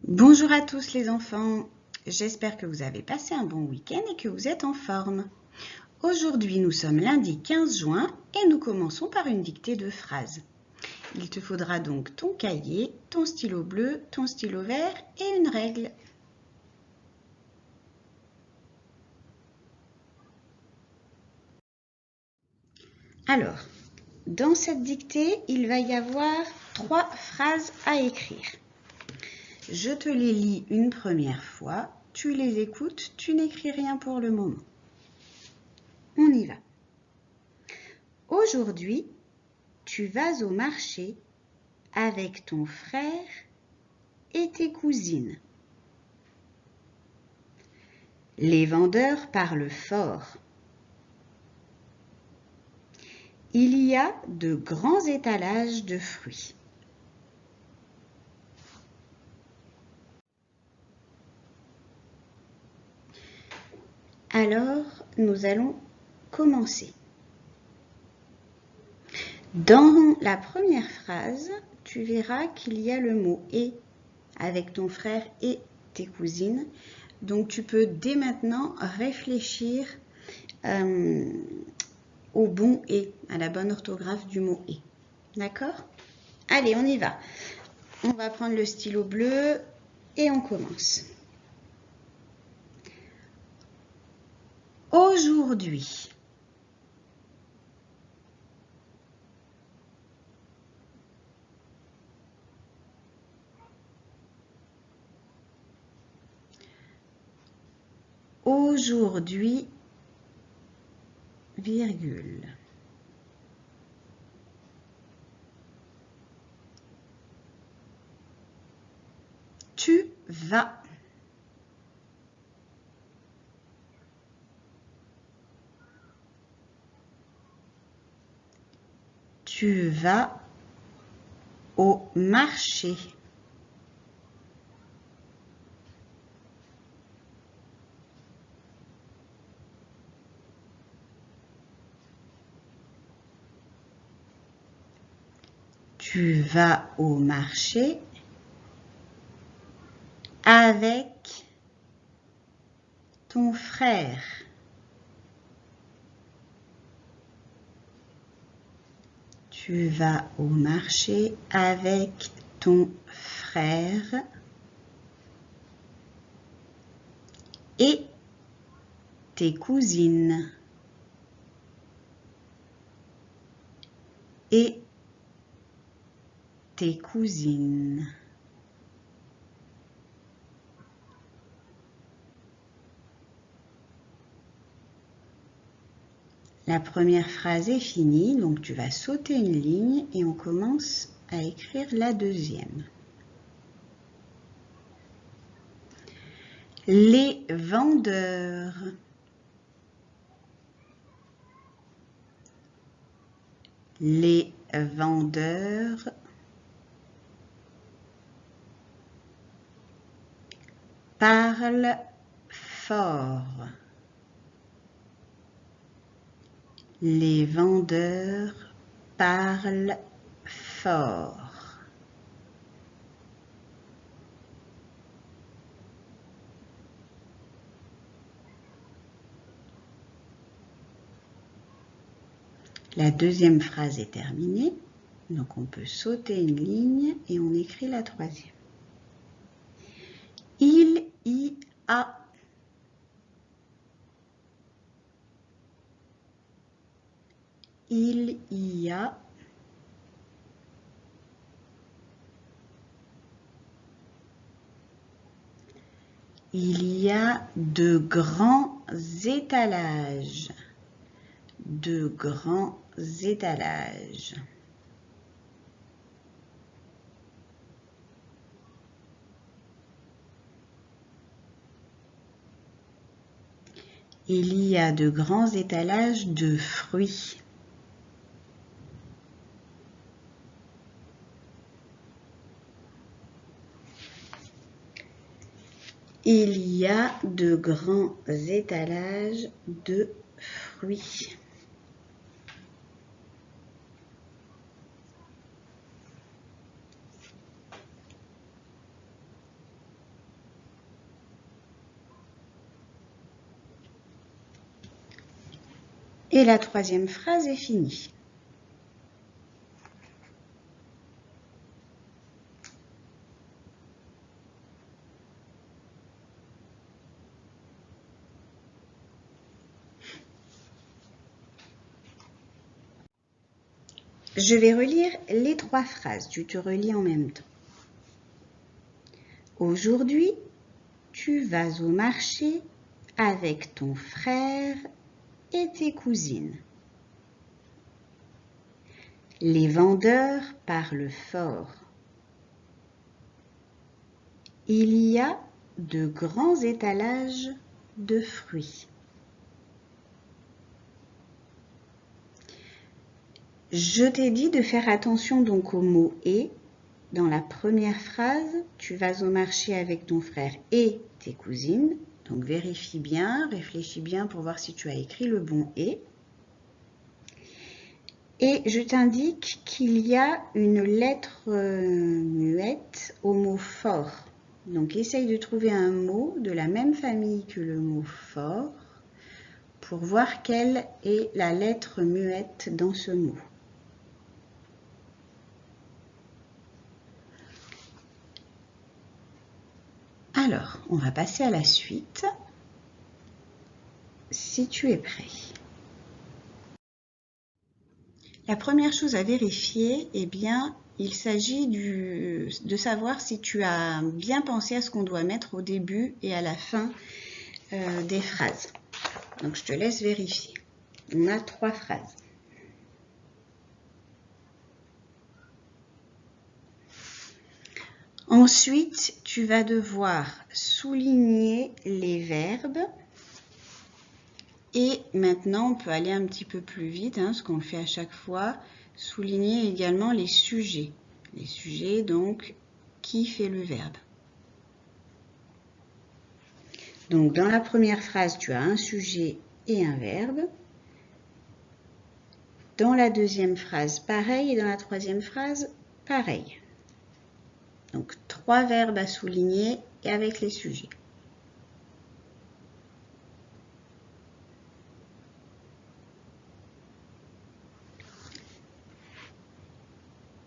Bonjour à tous les enfants, j'espère que vous avez passé un bon week-end et que vous êtes en forme. Aujourd'hui nous sommes lundi 15 juin et nous commençons par une dictée de phrases. Il te faudra donc ton cahier, ton stylo bleu, ton stylo vert et une règle. Alors, dans cette dictée, il va y avoir 3 phrases à écrire. Je te les lis une première fois, tu les écoutes, tu n'écris rien pour le moment. On y va. Aujourd'hui, tu vas au marché avec ton frère et tes cousines. Les vendeurs parlent fort. Il y a de grands étalages de fruits. Alors, nous allons commencer. Dans la première phrase, tu verras qu'il y a le mot « et » avec ton frère et tes cousines. Donc, tu peux dès maintenant réfléchir au bon « et », à la bonne orthographe du mot « et ». D'accord ? Allez, on y va. On va prendre le stylo bleu et on commence. Aujourd'hui. Aujourd'hui, virgule. Tu vas. Tu vas au marché. Tu vas au marché avec ton frère. Tu vas au marché avec ton frère et tes cousines. Et tes cousines. La première phrase est finie, donc tu vas sauter une ligne et on commence à écrire la deuxième. Les vendeurs. Les vendeurs parlent fort. Les vendeurs parlent fort. La deuxième phrase est terminée, donc on peut sauter une ligne et on écrit la troisième. Il y a. Il y a. Il y a de grands étalages. De grands étalages. Il y a de grands étalages de fruits. Il y a de grands étalages de fruits. Et la troisième phrase est finie. Je vais relire les 3 phrases. Tu te relis en même temps. Aujourd'hui, tu vas au marché avec ton frère et tes cousines. Les vendeurs parlent fort. Il y a de grands étalages de fruits. Je t'ai dit de faire attention donc au mot « et ». Dans la première phrase, tu vas au marché avec ton frère et tes cousines. Donc vérifie bien, réfléchis bien pour voir si tu as écrit le bon « et ». Et je t'indique qu'il y a une lettre muette au mot « fort ». Donc essaye de trouver un mot de la même famille que le mot « fort » pour voir quelle est la lettre muette dans ce mot. Alors, on va passer à la suite, si tu es prêt. La première chose à vérifier, eh bien, il s'agit de savoir si tu as bien pensé à ce qu'on doit mettre au début et à la fin des phrases. Donc, je te laisse vérifier. On a 3 phrases. Ensuite, tu vas devoir souligner les verbes. Et maintenant, on peut aller un petit peu plus vite, ce qu'on fait à chaque fois. Souligner également les sujets. Les sujets, donc, qui fait le verbe. Donc, dans la première phrase, tu as un sujet et un verbe. Dans la deuxième phrase, pareil. Et dans la troisième phrase, pareil. Donc, 3 verbes à souligner et avec les sujets.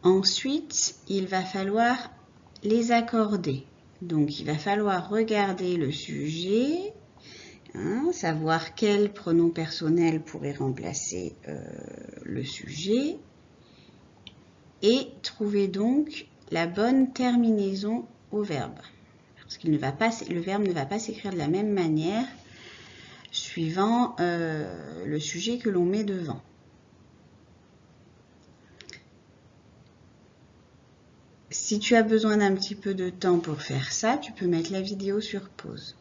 Ensuite, il va falloir les accorder. Donc, il va falloir regarder le sujet, savoir quel pronom personnel pourrait remplacer le sujet et trouver donc la bonne terminaison au verbe. Parce qu'il ne va pas, le verbe ne va pas s'écrire de la même manière suivant le sujet que l'on met devant. Si tu as besoin d'un petit peu de temps pour faire ça, tu peux mettre la vidéo sur pause.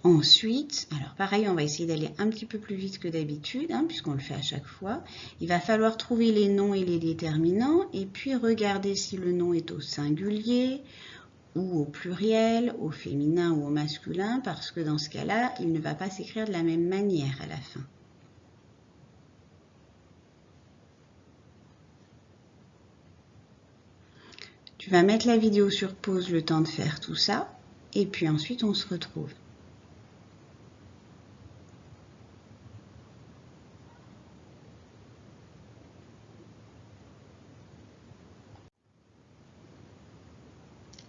Ensuite, alors pareil, on va essayer d'aller un petit peu plus vite que d'habitude, puisqu'on le fait à chaque fois. Il va falloir trouver les noms et les déterminants, et puis regarder si le nom est au singulier, ou au pluriel, au féminin ou au masculin, parce que dans ce cas-là, il ne va pas s'écrire de la même manière à la fin. Tu vas mettre la vidéo sur pause le temps de faire tout ça, et puis ensuite on se retrouve.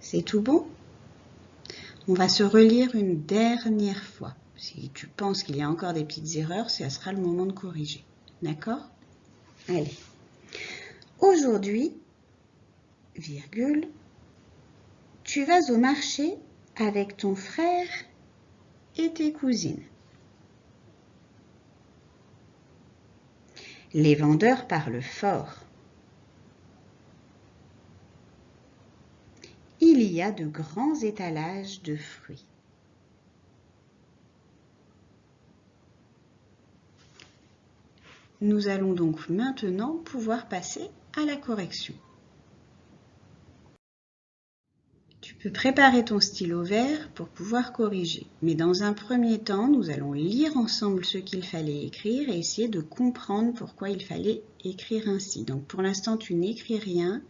C'est tout bon? On va se relire une dernière fois. Si tu penses qu'il y a encore des petites erreurs, ça sera le moment de corriger. D'accord? Allez. Aujourd'hui, virgule, tu vas au marché avec ton frère et tes cousines. Les vendeurs parlent fort. Il y a de grands étalages de fruits. Nous allons donc maintenant pouvoir passer à la correction. Tu peux préparer ton stylo vert pour pouvoir corriger. Mais dans un premier temps, nous allons lire ensemble ce qu'il fallait écrire et essayer de comprendre pourquoi il fallait écrire ainsi. Donc pour l'instant, tu n'écris rien.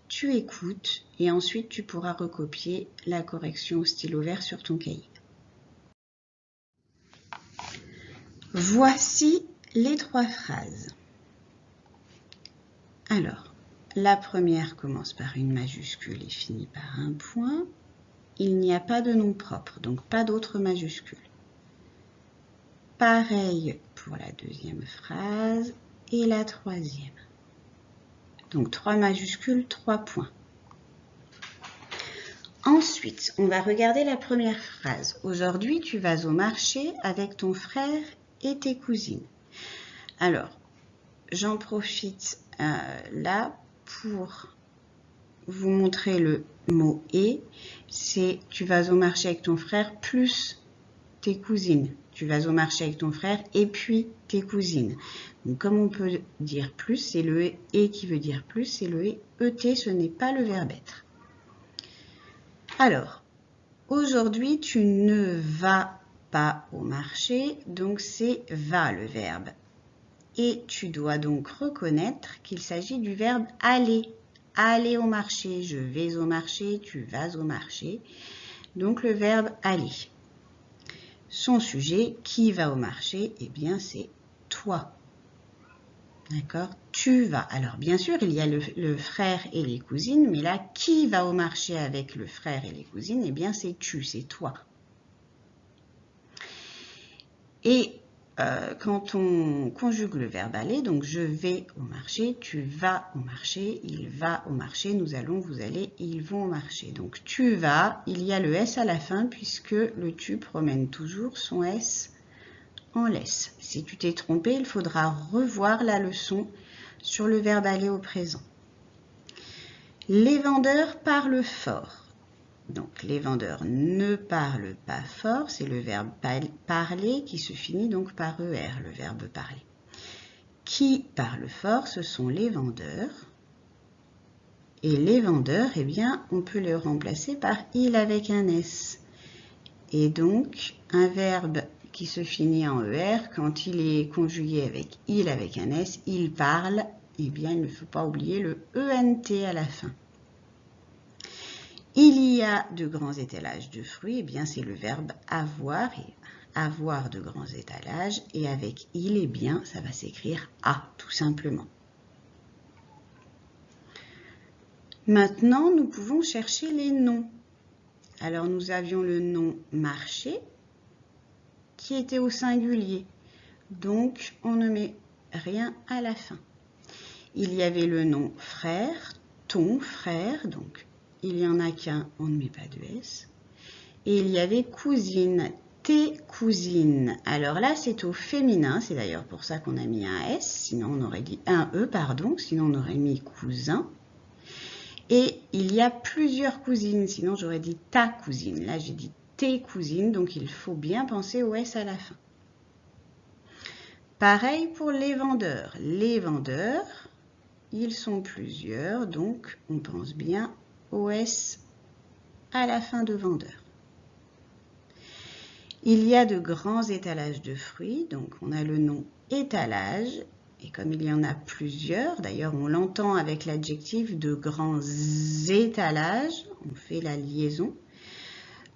tu écoutes et ensuite tu pourras recopier la correction au stylo vert sur ton cahier. Voici les 3 phrases. Alors, la première commence par une majuscule et finit par un point. Il n'y a pas de nom propre, donc pas d'autres majuscules. Pareil pour la deuxième phrase et la troisième. Donc 3 majuscules, 3 points. Ensuite, on va regarder la première phrase. Aujourd'hui, tu vas au marché avec ton frère et tes cousines. Alors, j'en profite là pour vous montrer le mot « et ». C'est « tu vas au marché avec ton frère plus tes cousines ». Tu vas au marché avec ton frère et puis tes cousines. Donc, comme on peut dire plus, c'est le « et » qui veut dire plus, c'est le « et ». ET, ce n'est pas le verbe être. Alors, aujourd'hui, tu ne vas pas au marché, donc c'est « va » le verbe. Et tu dois donc reconnaître qu'il s'agit du verbe « aller ». Aller au marché, je vais au marché, tu vas au marché. Donc le verbe « aller ». Son sujet, qui va au marché? Eh bien, c'est toi. D'accord? Tu vas. Alors, bien sûr, il y a le frère et les cousines, mais là, qui va au marché avec le frère et les cousines? Eh bien, c'est tu, c'est toi. Et quand on conjugue le verbe aller, donc je vais au marché, tu vas au marché, il va au marché, nous allons, vous allez, ils vont au marché. Donc tu vas, il y a le S à la fin puisque le tu promène toujours son S en laisse. Si tu t'es trompé, il faudra revoir la leçon sur le verbe aller au présent. Les vendeurs parlent fort. Donc, les vendeurs ne parlent pas fort, c'est le verbe parler qui se finit donc par ER, le verbe parler. Qui parle fort, ce sont les vendeurs. Et les vendeurs, eh bien, on peut les remplacer par il avec un S. Et donc, un verbe qui se finit en ER, quand il est conjugué avec il avec un S, il parle, eh bien, il ne faut pas oublier le ENT à la fin. Il y a de grands étalages de fruits, eh bien c'est le verbe avoir, et avoir de grands étalages, et avec il, eh bien ça va s'écrire a, tout simplement. Maintenant, nous pouvons chercher les noms. Alors nous avions le nom marché, qui était au singulier, donc on ne met rien à la fin. Il y avait le nom frère, ton frère, donc il n'y en a qu'un, on ne met pas de S. Et il y avait cousine, tes cousines. Alors là, c'est au féminin, c'est d'ailleurs pour ça qu'on a mis un S, sinon on aurait dit un E, pardon, sinon on aurait mis cousin. Et il y a plusieurs cousines, sinon j'aurais dit ta cousine. Là, j'ai dit tes cousines, donc il faut bien penser au S à la fin. Pareil pour les vendeurs. Les vendeurs, ils sont plusieurs, donc on pense bien au S à la fin de vendeur. Il y a de grands étalages de fruits, donc on a le nom étalage, et comme il y en a plusieurs, d'ailleurs on l'entend avec l'adjectif de grands étalages, on fait la liaison.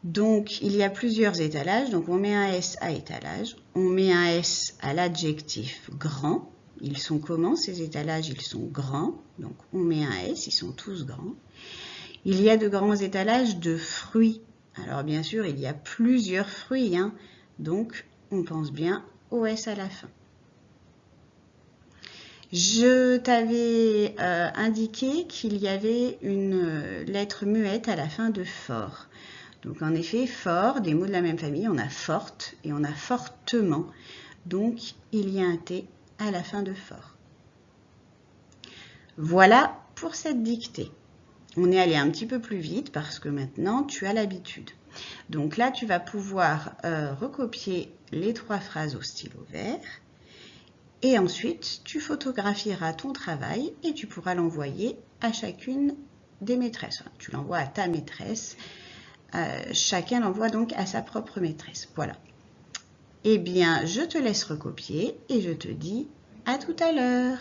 Donc il y a plusieurs étalages, donc on met un S à étalage, on met un S à l'adjectif grand. Ils sont comment ces étalages? Ils sont grands, donc on met un S, ils sont tous grands. Il y a de grands étalages de fruits. Alors bien sûr, il y a plusieurs fruits, hein, donc on pense bien au S à la fin. Je t'avais indiqué qu'il y avait une lettre muette à la fin de fort. Donc en effet, fort, des mots de la même famille, on a forte et on a fortement. Donc il y a un T à la fin de fort. Voilà pour cette dictée. On est allé un petit peu plus vite parce que maintenant tu as l'habitude. Donc là, tu vas pouvoir recopier les 3 phrases au stylo vert. Et ensuite, tu photographieras ton travail et tu pourras l'envoyer à chacune des maîtresses. Tu l'envoies à ta maîtresse. Chacun l'envoie donc à sa propre maîtresse. Voilà. Eh bien, je te laisse recopier et je te dis à tout à l'heure.